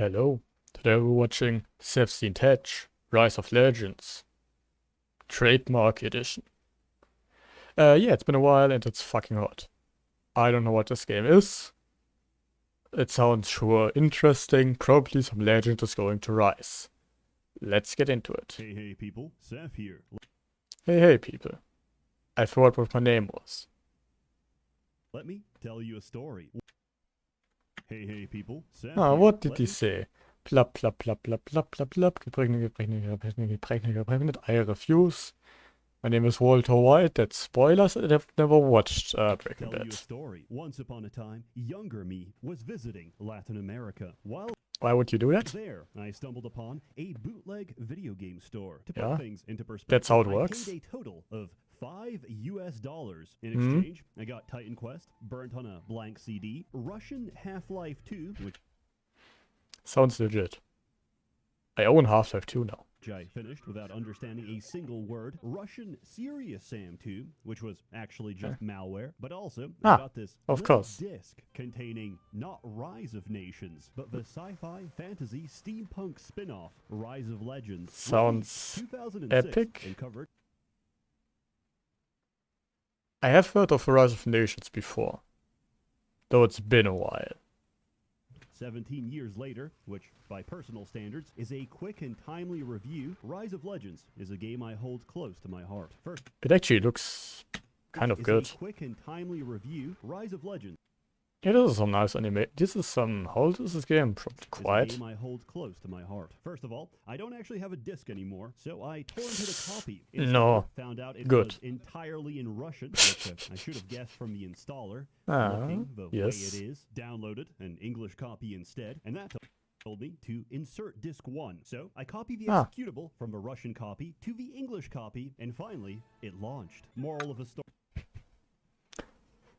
Hello, today we're watching SsethTzeentach, Rise of Legends, Trademark Edition. Yeah, it's been a while and it's fucking hot. I don't know what this game is. It sounds sure interesting, probably some legend is going to rise. Let's get into it. Hey people, Seth here. Hey people. I forgot what my name was. Let me tell you a story. Hey people, Seth Ah, here. what did he say? Plop, plop, plop, plop, plop, plop, plop. Geprägnet. I refuse. My name is Walter White. That's spoilers. I've never watched Breaking Tell you a Bad. story. Once upon a time, younger me was visiting Latin America. While Why would you do that? there, I stumbled upon a bootleg video game store. To put Yeah, things into perspective, that's how it I works. paid a total of $5 in exchange. I got Titan Quest, burnt on a blank CD, Russian Half-Life 2, which Sounds legit. I own Half-Life 2 now. I finished without understanding a single word, Russian Serious Sam 2, which was actually just malware, but also I got this little disc containing not Rise of Nations, but the sci-fi fantasy steampunk spin-off Rise of Legends. Sounds 2006 epic. and covered. I have heard of Rise of Nations before, though it's been a while. 17 years later, which by personal standards is a quick and timely review, Rise of Legends is a game I hold close to my heart. First, It actually looks kind of good. A quick and timely review, Rise of Legends. Yeah, this is some nice anime. This is some. How old is this game? Probably quite. It's a game I hold close to my heart. First of all, I don't actually have a disc anymore, so I torrented a copy. No. Found out it Good. was entirely in Russian, which I should have guessed from the installer. Ah, Looking the yes. way it is, downloaded an English copy instead, and that told me to insert disc 1. So I copied the executable from the Russian copy to the English copy, and finally, it launched. Moral of the story.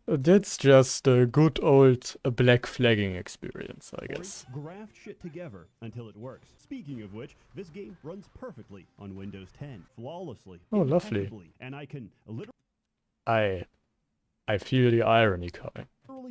That's just a good old black flagging experience, I guess. Graft shit together until it works. Speaking of which, this game runs perfectly on Windows 10, flawlessly. Oh, lovely. And I can literally I feel the irony coming.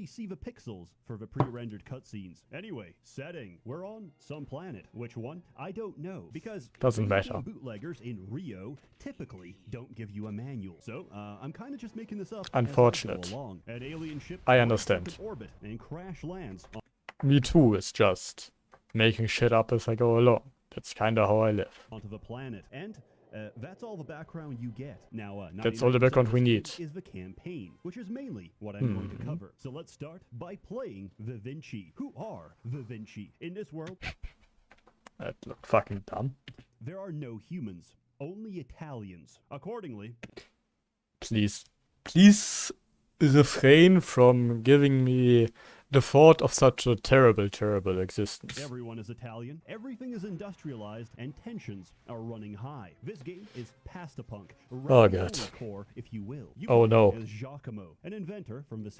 see the pixels for the pre-rendered cutscenes. Anyway, setting. We're on some planet. Which one? I don't know, because doesn't matter. Bootleggers in Rio typically don't give you a manual. So, I'm kind of just making this up. Unfortunate. As I go along. An alien ship I understand. orbit and crash lands on Me too, it's just making shit up as I go along. That's kinda how I live. onto the planet. And that's all the background you get. Now, That's all the background we need. Is the campaign, which is mainly what I'm going to cover. So let's start by playing the Vinci. Who are the Vinci? In this world, That looked fucking dumb. there are no humans, only Italians. Accordingly, Please refrain from giving me the thought of such a terrible existence. everyone is Italian, everything is industrialized, and tensions are running high. This game is pastapunk, Oh god. core, if you will. You Oh no. is Giacomo, an inventor from the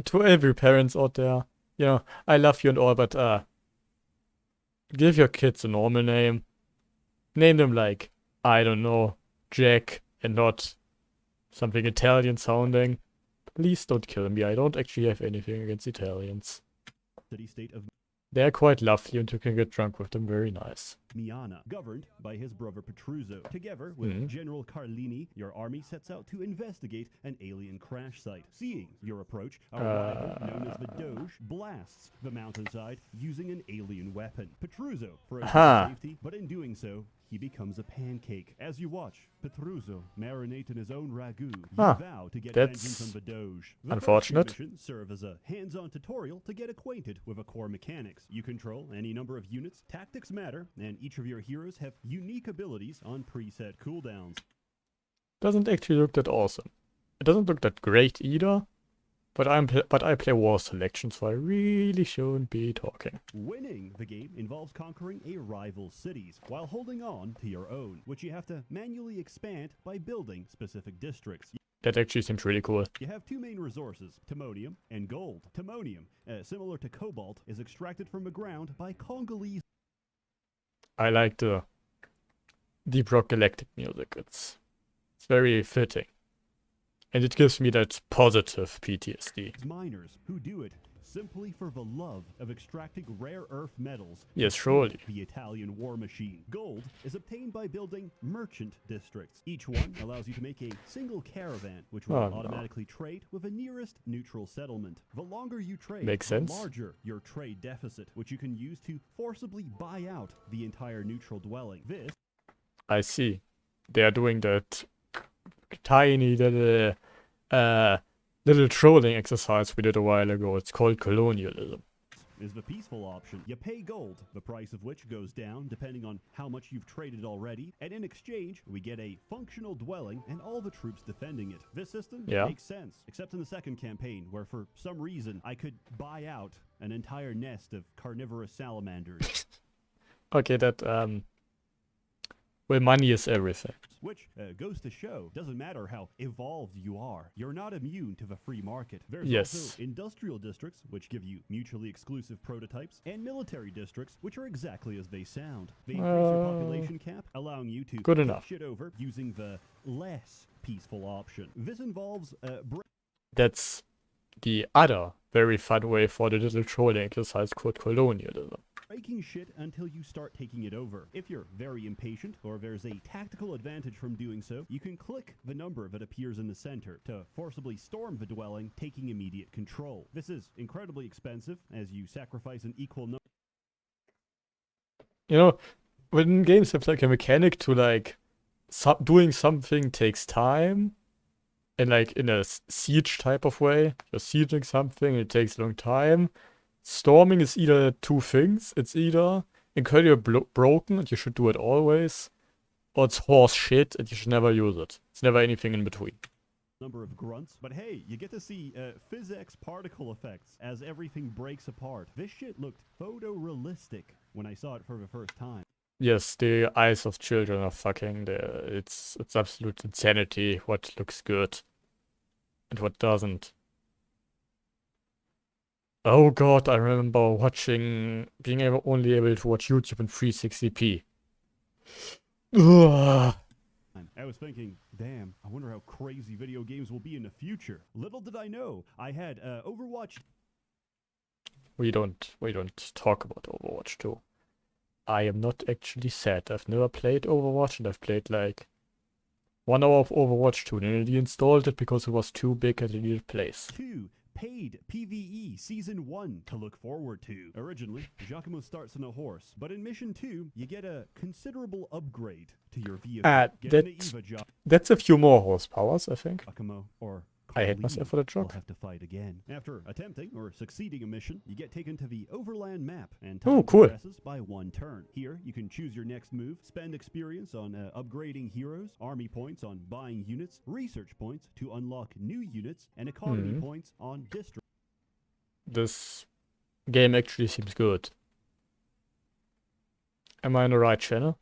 To every parents out there, you know, I love you and all, but give your kids a normal name. Name them like, I don't know, Jack, and not something Italian sounding. Please don't kill me, I don't actually have anything against Italians. city-state of They're quite lovely and you can get drunk with them, very nice. Miana, governed by his brother Petruzzo. Together with General Carlini, your army sets out to investigate an alien crash site. Seeing your approach, a rival known as the Doge blasts the mountainside using an alien weapon. Petruzzo for his safety, but in doing so, he becomes a pancake. As you watch Petruzzo marinate in his own ragu, you vow to get vengeance on the Doge. The unfortunate. first few missions serve as a hands-on tutorial to get acquainted with the core mechanics. You control any number of units, tactics matter, and each of your heroes have unique abilities on preset cooldowns. Doesn't actually look that awesome. It doesn't look that great either, but I play war selection, so I really shouldn't be talking. Winning the game involves conquering a rival's cities while holding on to your own, which you have to manually expand by building specific districts. That actually seems really cool. You have two main resources, timonium and gold. Timonium, similar to cobalt, is extracted from the ground by Congolese. I like the Deep Rock Galactic music. It's very fitting. And it gives me that positive PTSD. Miners who do it simply for the love of extracting rare earth metals. Yes, surely. The Italian war machine. Gold is obtained by building merchant districts. Each one allows you to make a single caravan, which will automatically trade with the nearest neutral settlement. The longer you trade, Makes the sense. larger your trade deficit, which you can use to forcibly buy out the entire neutral dwelling. This I see. They are doing that tiny little little trolling exercise we did a while ago. It's called colonialism. is the peaceful option. You pay gold, the price of which goes down depending on how much you've traded already, and in exchange, we get a functional dwelling and all the troops defending it. This system makes sense, except in the second campaign, where for some reason I could buy out an entire nest of carnivorous salamanders. Okay, that well, money is everything. Which goes to show, doesn't matter how evolved you are, you're not immune to the free market. There's also industrial districts, which give you mutually exclusive prototypes, and military districts, which are exactly as they sound. They increase your population cap, allowing you to take shit over using the less peaceful option. This involves that's the other very fun way for the little trolling exercise called colonialism. breaking shit until you start taking it over. If you're very impatient, or there's a tactical advantage from doing so, you can click the number that appears in the center to forcibly storm the dwelling, taking immediate control. This is incredibly expensive, as you sacrifice an equal number. You know, when games have like a mechanic to like doing something takes time, and like in a siege type of way, you're sieging something, it takes a long time. Storming is either two things. It's either incredibly broken and you should do it always, or it's horse shit and you should never use it. It's never anything in between. Number of grunts, but hey, you get to see physics particle effects as everything breaks apart. This shit looked photorealistic when I saw it for the first time. Yes, the eyes of children are fucking there. It's absolute insanity what looks good and what doesn't. Oh god, I remember being only able to watch YouTube in 360p. Ugh. I was thinking, damn, I wonder how crazy video games will be in the future. Little did I know, I had Overwatch. We don't talk about Overwatch 2. I am not actually sad. I've never played Overwatch, and I've played like 1 hour of Overwatch 2, and I only installed it because it was too big and I needed place. 2 paid PvE Season 1 to look forward to. Originally, Giacomo starts on a horse, but in Mission 2, you get a considerable upgrade to your vehicle. That's a few more horsepowers, I think. Giacomo, or I hate myself for that joke. We'll have to fight again. After attempting or succeeding a mission, you get taken to the overland map, and time progresses by 1 turn. Here, you can choose your next move, spend experience on upgrading heroes, army points on buying units, research points to unlock new units, and economy points on district. This game actually seems good. Am I on the right channel?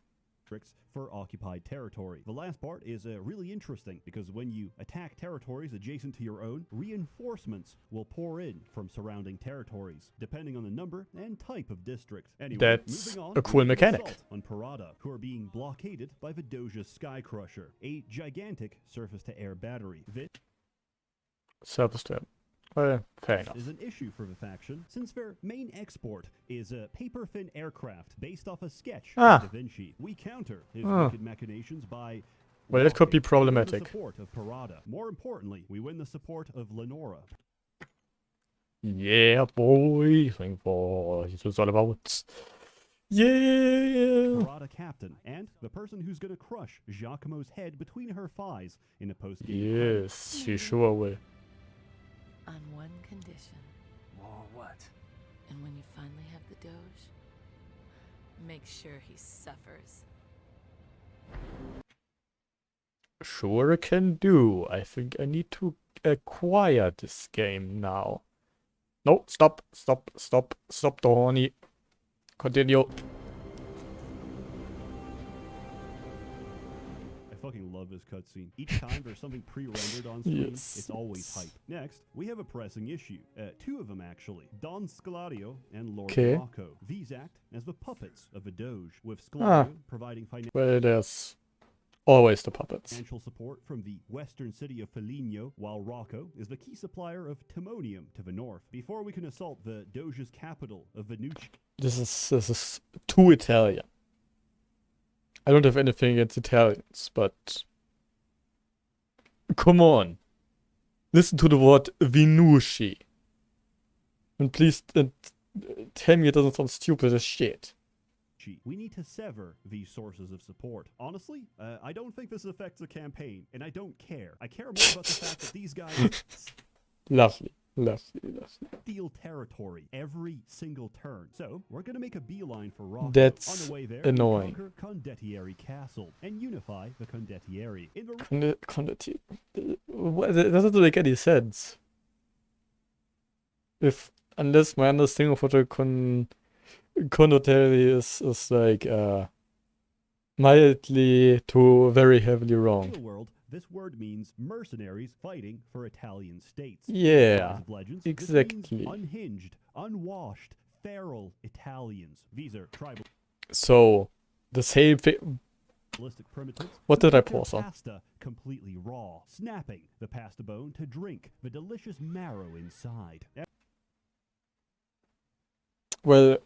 For occupied territory. The last part is really interesting because when you attack territories adjacent to your own, reinforcements will pour in from surrounding territories, depending on the number and type of district. Anyway, that's moving on, a cool mechanic. On Parada, who are being blockaded by the Doja Sky Crusher, a gigantic surface-to-air battery. Surface-to-air. Well, fair enough. Is an issue for the faction, since their main export is a paper-thin aircraft based off a sketch of Da Vinci. We counter his wicked machinations by... Well, it could be problematic. The support of Parada. More importantly, we win the support of Lenora. Yeah, boy. Think for it's all about. Yeah. Parada captain, and the person who's gonna crush Giacomo's head between her thighs in a post-game. Yes, she sure will. On one condition. Or what? And when you finally have the Doge, make sure he suffers. Sure can do. I think I need to acquire this game now. No, stop the horny. Continue. I fucking love this cutscene. Each time there's something pre-rendered on screen, it's always hype. Next, we have a pressing issue. 2 of them, actually. Don Scalario and Lord Rocco. These act as the puppets of a Doge, with Scalario providing financial... Well, there's Always the puppets. Financial support from the western city of Foligno, while Rocco is the key supplier of timonium to the north. Before we can assault the Doge's capital of Venucci. This is too Italian. I don't have anything against Italians, but come on. Listen to the word Venucci. And please tell me it doesn't sound stupid as shit. We need to sever these sources of support. Honestly, I don't think this affects the campaign, and I don't care. I care more about the fact that these guys Lovely. steal territory every single turn. So we're gonna make a beeline for Rocco. That's on the way there, annoying. we conquer Condottieri Castle and unify the Condottieri. In the That doesn't make any sense. Unless my understanding of what a condottieri is like mildly to very heavily wrong. real world, this word means mercenaries fighting for Italian states. Yeah, Rise of Legends, this exactly. means unhinged, unwashed, feral Italians. These are tribal. So the same thing. Primitives. What did I Cook their pause on? Pasta completely raw, snapping the pasta bone to drink the delicious marrow inside. Well.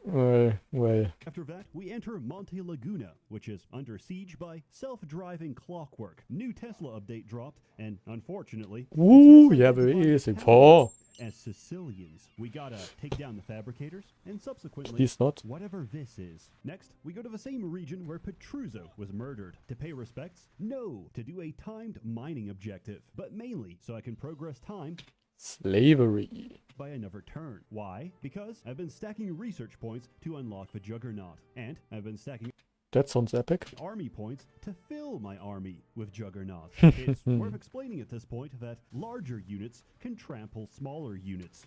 After that, we enter Monte Laguna, which is under siege by self-driving clockwork. New Tesla update dropped, and unfortunately, Ooh, it's yeah, misidentified very as easy. Italians. Paul. As Sicilians, we gotta take down the fabricators, and subsequently, Please not. whatever this is. Next, we go to the same region where Petruzzo was murdered. To pay respects? No, to do a timed mining objective, but mainly so I can progress time Slavery. by another turn. Why? Because I've been stacking research points to unlock the Juggernaut, and I've been stacking That sounds epic. army points to fill my army with Juggernaut. It's worth explaining at this point that larger units can trample smaller units.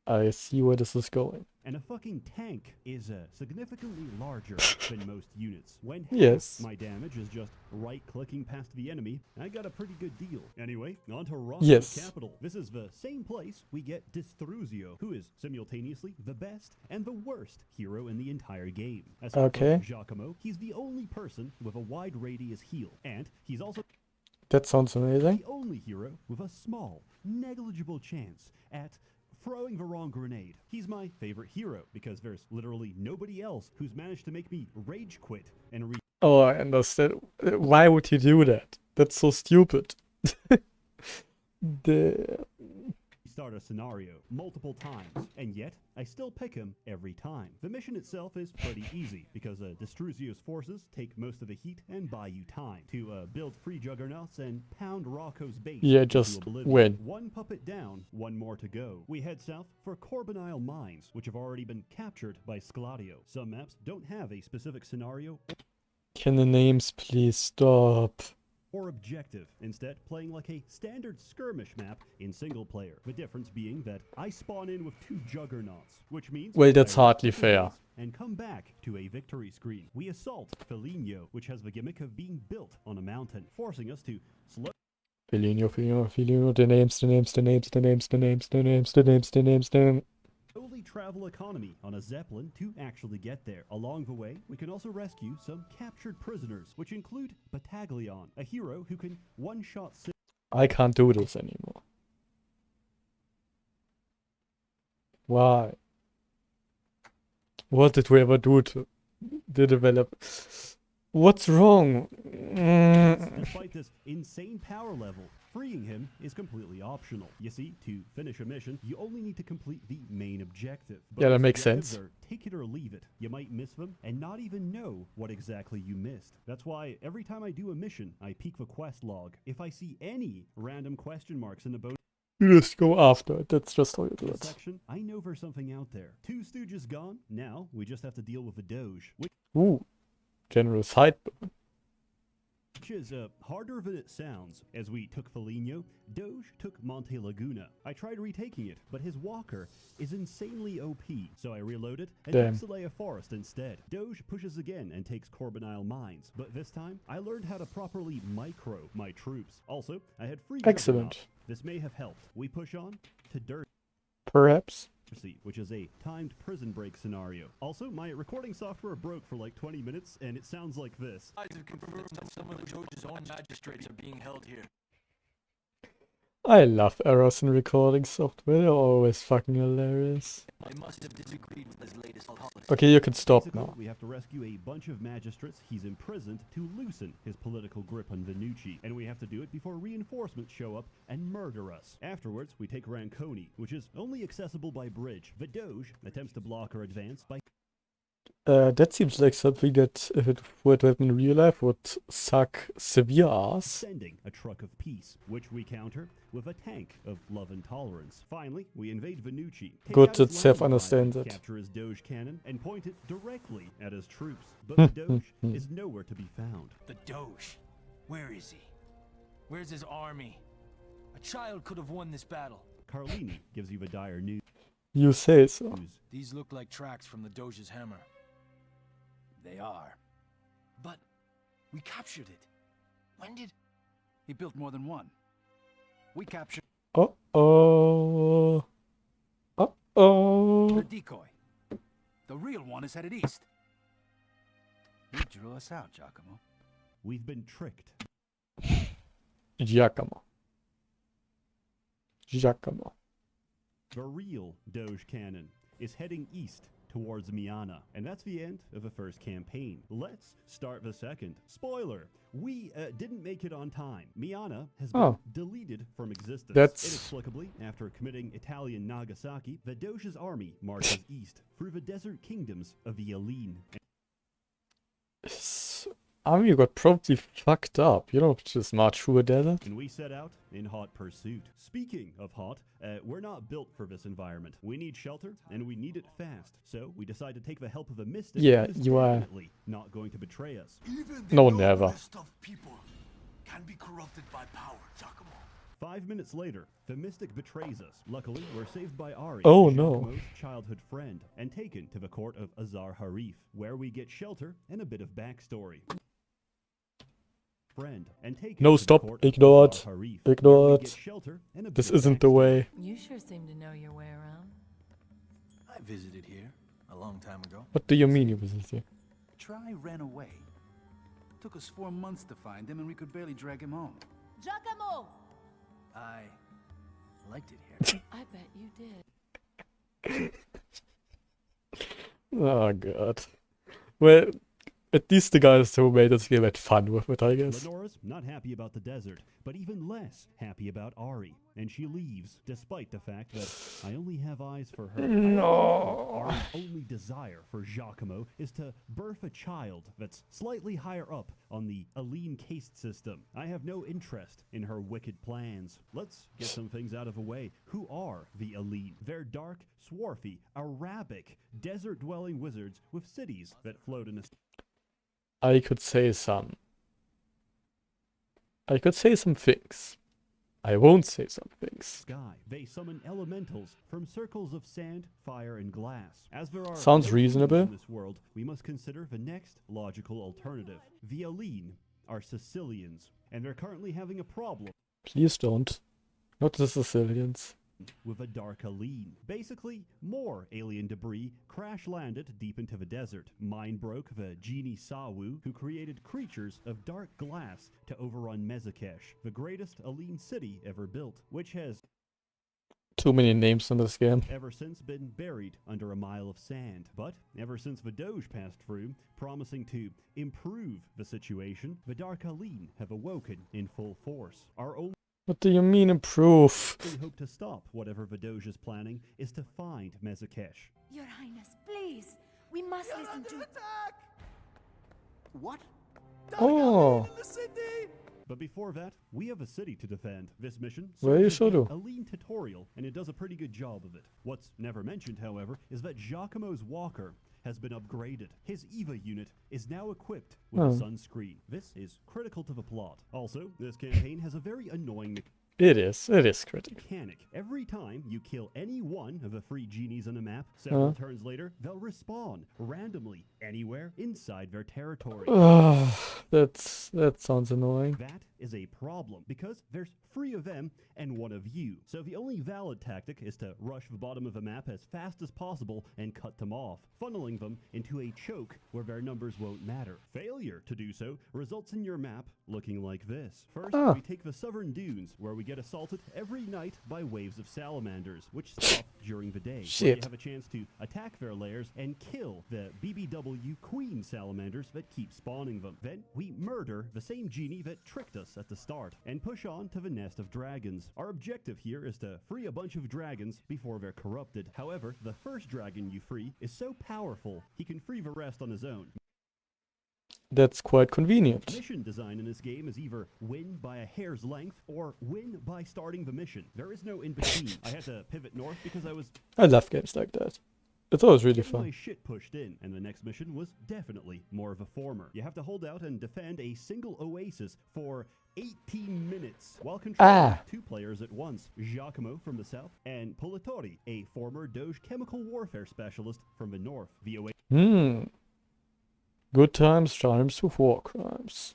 I see where this is going. And a fucking tank is significantly larger than most units. When half Yes. my damage is just right-clicking past the enemy, I got a pretty good deal. Anyway, on to Rocco's Yes. capital. This is the same place we get Distruzio, who is simultaneously the best and the worst hero in the entire game. Aside Okay. from Giacomo, he's the only person with a wide radius heal, and he's also That sounds amazing. the only hero with a small, negligible chance at throwing the wrong grenade. He's my favorite hero because there's literally nobody else who's managed to make me rage quit and Oh, I understand. Why would he do that? That's so stupid. restart a scenario multiple times, and yet I still pick him every time. The mission itself is pretty easy because Distruzio's forces take most of the heat and buy you time to build free juggernauts and pound Rocco's base. Yeah, into just oblivion. win. One puppet down, one more to go. We head south for Corbinile Mines, which have already been captured by Scladio. Some maps don't have a specific scenario Can the names please stop? or objective, instead playing like a standard skirmish map in single player. The difference being that I spawn in with 2 juggernauts, which means Well, that's I hardly roll fair. dice and come back to a victory screen. We assault Foligno, which has the gimmick of being built on a mountain, forcing us to slow Filino, the names. slowly travel economy on a Zeppelin to actually get there. Along the way, we can also rescue some captured prisoners, which include Battaglion, a hero who can one-shot I can't do this anymore. Why? What did we ever do to the developer? What's wrong? Despite this insane power level, freeing him is completely optional. You see, to finish a mission, you only need to complete the main objective. Yeah, that Bonus makes objectives sense. are take it or leave it. You might miss them and not even know what exactly you missed. That's why every time I do a mission, I peek the quest log. If I see any random question marks in the bonus You just go after it. That's just how you do it. section, I know there's something out there. 2 Stooges gone. Now we just have to deal with the Doge, which Ooh, general sideburn. is harder than it sounds. As we took Foligno, Doge took Monte Laguna. I tried retaking it, but his walker is insanely OP, so I reloaded and Damn. took Salea Forest instead. Doge pushes again and takes Corbinile Mines, but this time I learned how to properly micro my troops. Also, I had free Excellent. Juggernaut. This may have helped. We push on to Dirt. Perhaps. which is a timed prison break scenario. Also, my recording software broke for like 20 minutes, and it sounds like this. I have confirmed that some of the Doge's own magistrates are being held here. I love errors in recording software. They're always fucking hilarious. I must have disagreed with his latest policy. Okay, you can stop Basically, now. we have to rescue a bunch of magistrates he's imprisoned to loosen his political grip on Venucci, and we have to do it before reinforcements show up and murder us. Afterwards, we take Ranconi, which is only accessible by bridge. The Doge attempts to block our advance by That seems like something that, if it were to happen in real life, would suck severe ass. sending a truck of peace, which we counter with a tank of love and tolerance. Finally, we invade Venucci. take Good out that his Seth landing understands drive, it. Capture his Doge cannon and point it directly at his troops. But the Doge is nowhere to be found. The Doge. Where is he? Where's his army? A child could have won this battle. Carlini gives you the dire news. You say so. These look like tracks from the Doge's hammer. They are. But we captured it. When did... He built more than one. We captured Uh-oh. Uh-oh. the decoy. The real one is headed east. You drew us out, Giacomo. We've been tricked. Giacomo. Giacomo. The real Doge cannon is heading east towards Miana, and that's the end of the first campaign. Let's start the second. Spoiler, we didn't make it on time. Miana has been deleted from existence. That's- Inexplicably, after committing Italian Nagasaki, the Doge's army marches east through the desert kingdoms of the Aline. His army got probably fucked up. You don't just march through a desert. And we set out in hot pursuit. Speaking of hot, we're not built for this environment. We need shelter, and we need it fast. So we decide to take the help of a mystic Yeah, who is you are- definitely not going to betray us. Even No, never. of people can be corrupted by power, Giacomo. 5 minutes later, the mystic betrays us. Luckily, we're saved by Ari, Oh, no. Giacomo's childhood friend, and taken to the court of Azar Harif, where we get shelter and a bit of backstory. And taken No, to the stop. court of Ignore it. Azar Harif, Ignore where we it. get shelter and a This bit of isn't the backstory. way. You sure seem to know your way around. I visited here a long time ago. What do you mean you visited here? Try ran away. Took us 4 months to find him, and we could barely drag him home. Giacomo! I liked it here. I bet you did. Oh god. Well, at least the guys who made this game had fun with it, I guess. Lenora's not happy about the desert, but even less happy about Ari, and she leaves, despite the fact that I only have eyes for her. No. Ari's only desire for Giacomo is to birth a child that's slightly higher up on the Aline caste system. I have no interest in her wicked plans. Let's get some things out of the way. Who are the Aline? They're dark, swarthy, Arabic, desert-dwelling wizards with cities that float in a... I could say some things. I won't say some things. sky. They summon elementals from circles of sand, fire, and glass. As there are Sounds no reasonable. humans in this world, we must consider the next logical alternative. The Aline are Sicilians, and they're currently having a problem Please don't. Not the Sicilians. with a dark Aline. Basically, more alien debris crash-landed deep into the desert. Mind broke the genie Sawu, who created creatures of dark glass to overrun Mezakesh, the greatest Aline city ever built, which has Too many names in this game. ever since been buried under a mile of sand. But ever since the Doge passed through, promising to improve the situation, the Dark Aline have awoken in full force. Our only What do you mean improve? hope to stop whatever the Doge is planning is to find Mezakesh. Your Highness, please. We must listen to... What? Oh, But before that, we have a city to defend. This mission Well, you serves as sure the do. Aline tutorial, and it does a pretty good job of it. What's never mentioned, however, is that Giacomo's walker has been upgraded. His EVA unit is now equipped with a Oh. sunscreen. This is critical to the plot. Also, this campaign has a very annoying it is critical. mechanic. Every time you kill any one of the free genies on a map, several turns later, they'll respawn randomly anywhere inside their territory. That sounds annoying. That is a problem because there's 3 of them and 1 of you. So the only valid tactic is to rush the bottom of a map as fast as possible and cut them off, funneling them into a choke where their numbers won't matter. Failure to do so results in your map looking like this. First, we take the Southern Dunes, where we get assaulted every night by waves of salamanders, which stop during the day. Where you have a chance to attack their lairs and kill the BBW queen salamanders that keep spawning them. Then we murder the same genie that tricked us at the start and push on to the nest of dragons. Our objective here is to free a bunch of dragons before they're corrupted. However, the first dragon you free is so powerful he can free the rest on his own. That's quite convenient. Mission design in this game is either win by a hair's length or win by starting the mission. There is no in between. I had to pivot north because I love games like that. It's always really getting my fun. shit pushed in, and the next mission was definitely more of a former. You have to hold out and defend a single oasis for 18 minutes while controlling 2 players at once. Giacomo from the south and Politori, a former Doge chemical warfare specialist from the north. The oasis Good times rhymes with war crimes.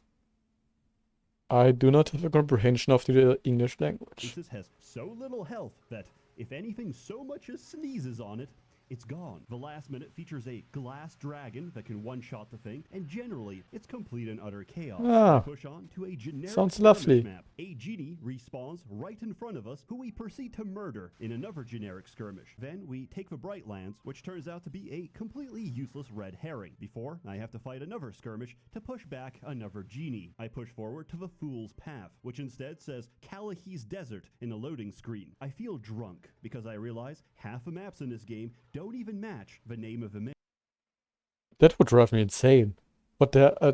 I do not have a comprehension of the English language. has so little health that if anything so much as sneezes on it, it's gone. The last minute features a glass dragon that can one-shot the thing, and generally, it's complete and utter chaos. Push on to a generic sounds lovely. map. A genie respawns right in front of us, who we proceed to murder in another generic skirmish. Then we take the Bright Lands, which turns out to be a completely useless red herring. Before, I have to fight another skirmish to push back another genie. I push forward to the Fool's Path, which instead says Kalahis Desert in a loading screen. I feel drunk because I realize half the maps in this game don't even match the name of the mission. That would drive me insane. But I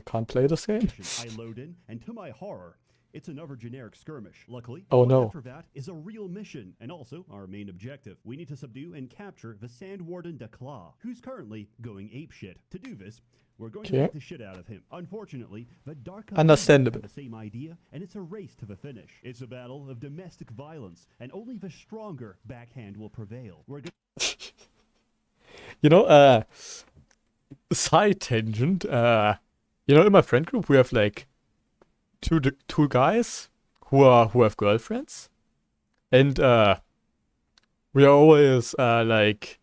can't play this game. I load in, and to my horror, it's another generic skirmish. Luckily, after that is a real mission, and also our main objective. We need to subdue and capture the Sand Warden Declaw, who's currently going apeshit. To do this, we're going to beat the shit out of him. Unfortunately, the Dark Understandable. have the same idea, and it's a race to the finish. It's a battle of domestic violence, and only the stronger backhand will prevail. We're You know, side tangent. In my friend group we have like two guys who have girlfriends, and we are always like.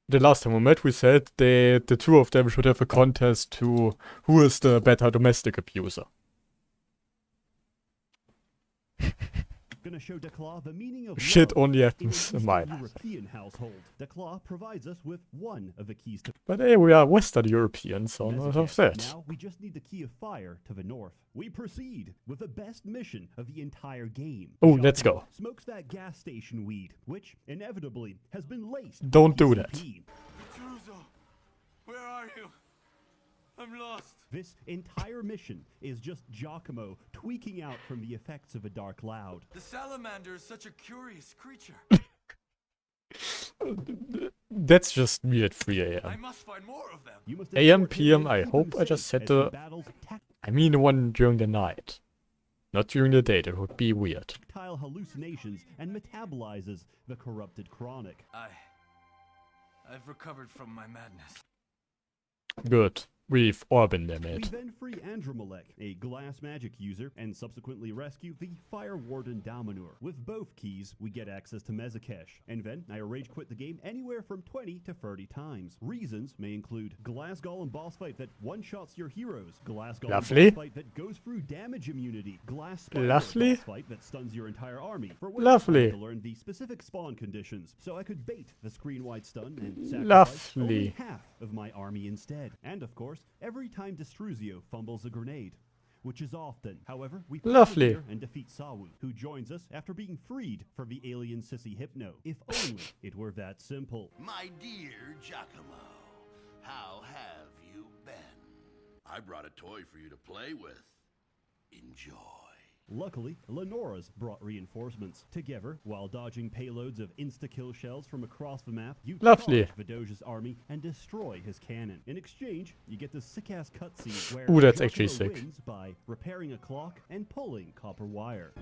The last time we met, we said the 2 of them should have a contest to who is the better domestic abuser. Gonna show Declaw the meaning of Shit love only happens in my life. European household. Declaw provides us with one of the keys to. But hey, we are Western Europeans, so none of that. Now we just need the key of fire to the north. We proceed with the best mission of the entire game. Oh, let's go. Smokes that gas station weed, which inevitably has been laced. Don't do that. Petruzo, where are you? I'm lost. This entire mission is just Giacomo tweaking out from the effects of a dark cloud. The salamander is such a curious creature. That's just me at 3 I AM. must find more of them. You must AM, escort him PM, and I keep hope him I just safe said as the... battles I mean the one during the night. Not during the day, that would be weird. tactile hallucinations and metabolizes the corrupted chronic. I've recovered from my madness. Good. We've all been there, We mate. then free Andromelech, a glass magic user, and subsequently rescue the Fire Warden Dominor. With both keys, we get access to Mezakesh, and then I rage quit the game anywhere from 20 to 30 times. Reasons may include Glass Golem boss fight that one-shots your heroes, Glass Golem boss fight that goes through damage immunity, Glass Spider boss fight that stuns your entire army, for which I had to learn the specific spawn conditions, so I could bait the screen-wide stun and sacrifice only half of my army instead. And of course, every time Destruzio fumbles a grenade, which is often. However, we persevere and defeat Sawu, who joins us after being freed from the alien sissy Hypno. If only it were that simple. My dear Giacomo, how have you been? I brought a toy for you to play with. Enjoy. Luckily, Lenora's brought reinforcements. Together, while dodging payloads of insta-kill shells from across the map, you charge Vidoge's army and destroy his cannon. In exchange, you get this sick-ass cutscene where that's actually sick. wins by repairing a clock and pulling copper wire.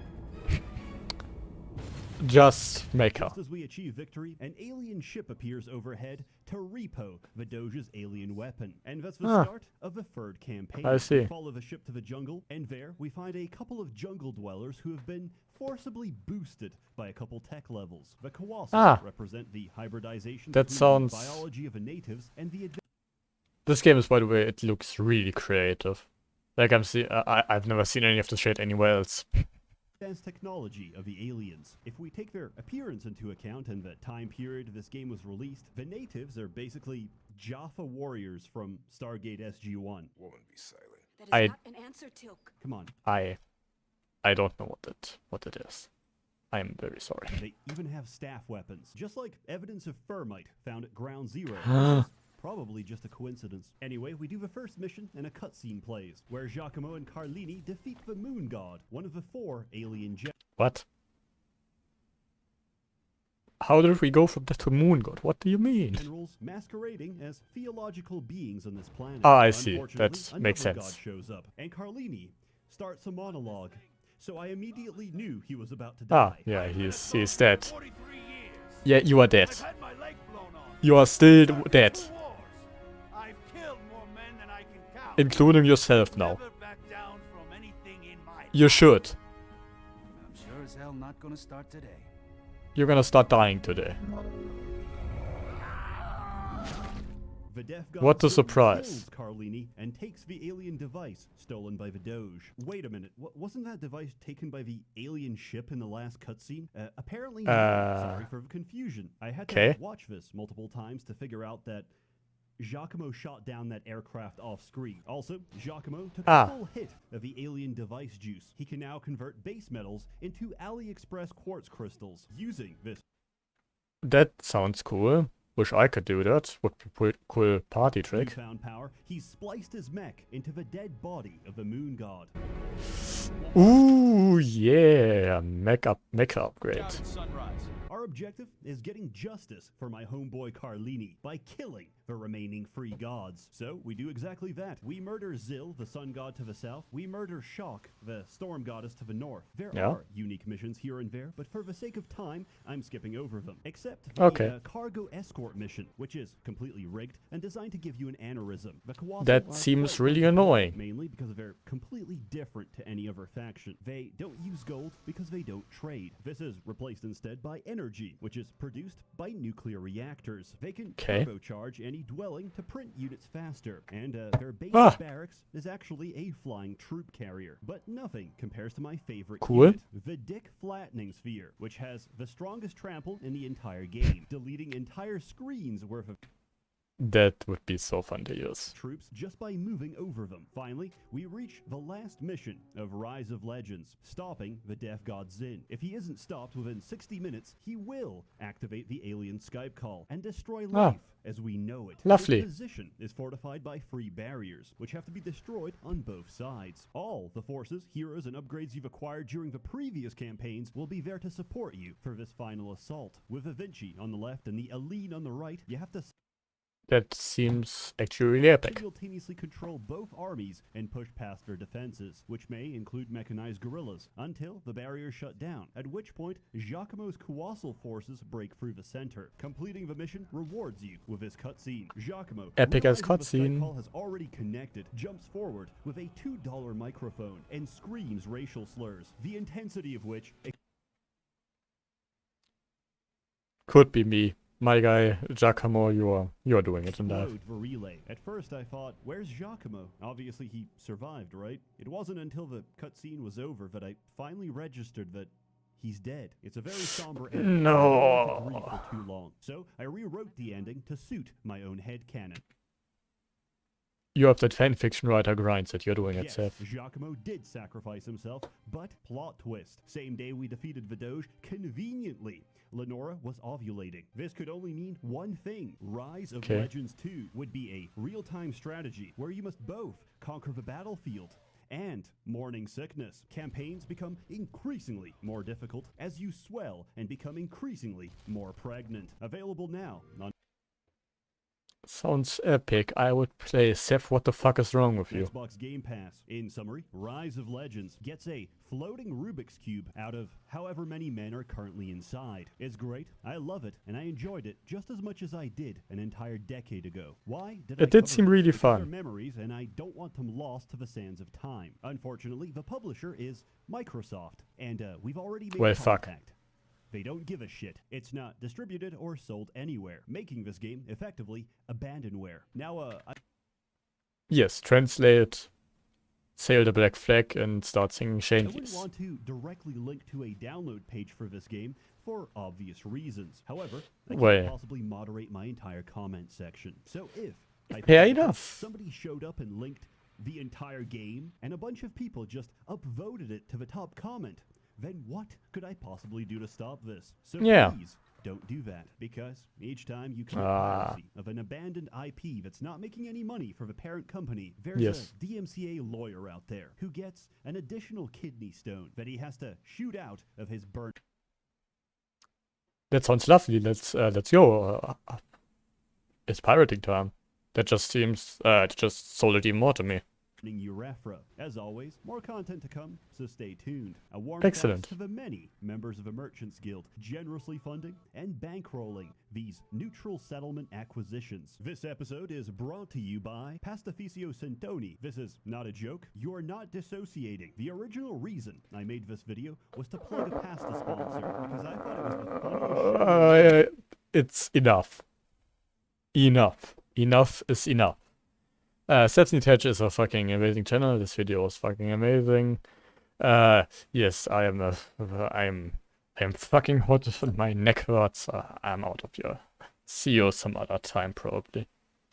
Just Mecha. Just as we achieve victory, an alien ship appears overhead to repo the Doge's alien weapon. And that's the start of the third campaign. I see. We follow the ship to the jungle, and there we find a couple of jungle dwellers who have been forcibly boosted by a couple tech levels. The Kawasas represent the hybridization That between sounds... the biology of the natives and the This game is, by the way, it looks really creative. Like I've never seen any of this shit anywhere else. advanced technology of the aliens. If we take their appearance into account and the time period this game was released, the natives are basically Jaffa warriors from Stargate SG-1. Woman, be silent. That is I- not an answer, Tilk. Come on. I don't know what it is. I'm very sorry. They even have staff weapons, just like evidence of thermite found at Ground Zero. Which is probably just a coincidence. Anyway, we do the first mission and a cutscene plays, where Giacomo and Carlini defeat the Moon God, one of the 4 alien What? How did we go from that to Moon God? What do you mean? generals masquerading as theological beings on this planet. Ah, I see. Unfortunately, That makes another sense. god shows up, and Carlini starts a monologue. So I immediately knew he was about to Ah, die. yeah, he's dead. 43 years. Yeah, you are dead. I've had my leg blown off. You are still I've been dead, through wars. I've killed more men than I can count. including yourself now. Never back down from anything in my You should. I'm sure as hell not gonna start today. You're gonna start dying today. The deaf god What a Zil surprise. kills Carlini and takes the alien device stolen by the Doge. Wait a minute, wasn't that device taken by the alien ship in the last cutscene? Apparently not. Sorry for the confusion. I had to watch this multiple times to figure out that Giacomo shot down that aircraft off screen. Also, Giacomo took a full hit of the alien device juice. He can now convert base metals into AliExpress quartz crystals using this. That sounds cool. Wish I could do that. Would be pretty cool party trick. Newfound power, he spliced his mech into the dead body of the Moon God. Ooh, yeah. Mecha upgrade. Sunrise. Our objective is getting justice for my homeboy Carlini by killing the remaining 3 gods. So we do exactly that. We murder Zil, the sun god to the south. We murder Shock, the storm goddess to the north. There are unique missions here and there, but for the sake of time, I'm skipping over them. Except the cargo escort mission, which is completely rigged and designed to give you an aneurysm. The Kawasas That are seems quite really comfortable, annoying. mainly because they're completely different to any other faction. They don't use gold because they don't trade. This is replaced instead by energy, which is produced by nuclear reactors. They can turbocharge any dwelling to print units faster, and their base barracks is actually a flying troop carrier. But nothing compares to my favorite unit, the Dick Flattening Sphere, which has the strongest trample in the entire game, deleting entire screens worth of That would be so fun to use. troops just by moving over them. Finally, we reach the last mission of Rise of Legends, stopping the deaf god Zin. If he isn't stopped within 60 minutes, he will activate the alien Skype call and destroy life as we know it. Lovely. His position is fortified by 3 barriers, which have to be destroyed on both sides. All the forces, heroes, and upgrades you've acquired during the previous campaigns will be there to support you for this final assault. With the Vinci on the left and the Aline on the right, you have to That seems actually really epic. simultaneously control both armies and push past their defenses, which may include mechanized guerrillas, until the barriers shut down, at which point Giacomo's colossal forces break through the center. Completing the mission rewards you with this cutscene. Giacomo, Epic as realizing the Skype cutscene. call has already connected, jumps forward with a $2 microphone and screams racial slurs, the intensity of which Could be me. My guy, Giacomo, you're doing it in that. explode the relay. At first I thought, where's Giacomo? Obviously he survived, right? It wasn't until the cutscene was over that I finally registered that he's dead. It's a very somber ending. No. I didn't want to grieve for too long. So I rewrote the ending to suit my own headcanon. You have that fanfiction writer grind that you're doing it, Yes, Seth. Giacomo did sacrifice himself, but plot twist. Same day we defeated the Doge, conveniently, Lenora was ovulating. This could only mean one thing. Rise of Legends 2 would be a real-time strategy where you must both conquer the battlefield and morning sickness. Campaigns become increasingly more difficult as you swell and become increasingly more pregnant. Available now on Sounds epic. I would play. Seth, what the fuck is wrong with you? Xbox Game Pass. In summary, Rise of Legends gets a floating Rubik's Cube out of however many men are currently inside. It's great, I love it, and I enjoyed it just as much as I did an entire decade ago. Why did I It did cover seem really Because they're fun. memories, and I don't want them lost to the sands of time. Unfortunately, the publisher is Microsoft, and we've already made Well, fuck. contact. They don't give a shit. It's not distributed or sold anywhere, making this game effectively abandonware. Now, Yes, translate, sail the black flag, and start singing I Shane wouldn't want to directly link to a download page for this game for obvious reasons. However, I Well. can't possibly moderate my entire comment section. So if Fair hypothetically, enough. somebody showed up and linked the entire game, and a bunch of people just upvoted it to the top comment, then what could I possibly do to stop this? So Yeah. please don't do that, because each time you commit Ah. piracy of an abandoned IP that's not making any money for the parent company, there's Yes. a DMCA lawyer out there who gets an additional kidney stone that he has to shoot out of his burnt That sounds lovely. Let's go. It's pirating time. That just seems it just sold it even more to me. urethra. As always, more content to come, so stay tuned. A warm Excellent. thanks to the many members of the Merchants Guild generously funding and bankrolling these neutral settlement acquisitions. This episode is brought to you by Pastificio Centoni. This is not a joke. You're not dissociating. The original reason I made this video was to plug a pasta sponsor because I thought it was the funniest shit. It's enough. Enough is enough. SsethTzeentach is a fucking amazing channel. This video was fucking amazing. Yes, I am fucking hot and my neck hurts. I'm out of here. See you some other time probably.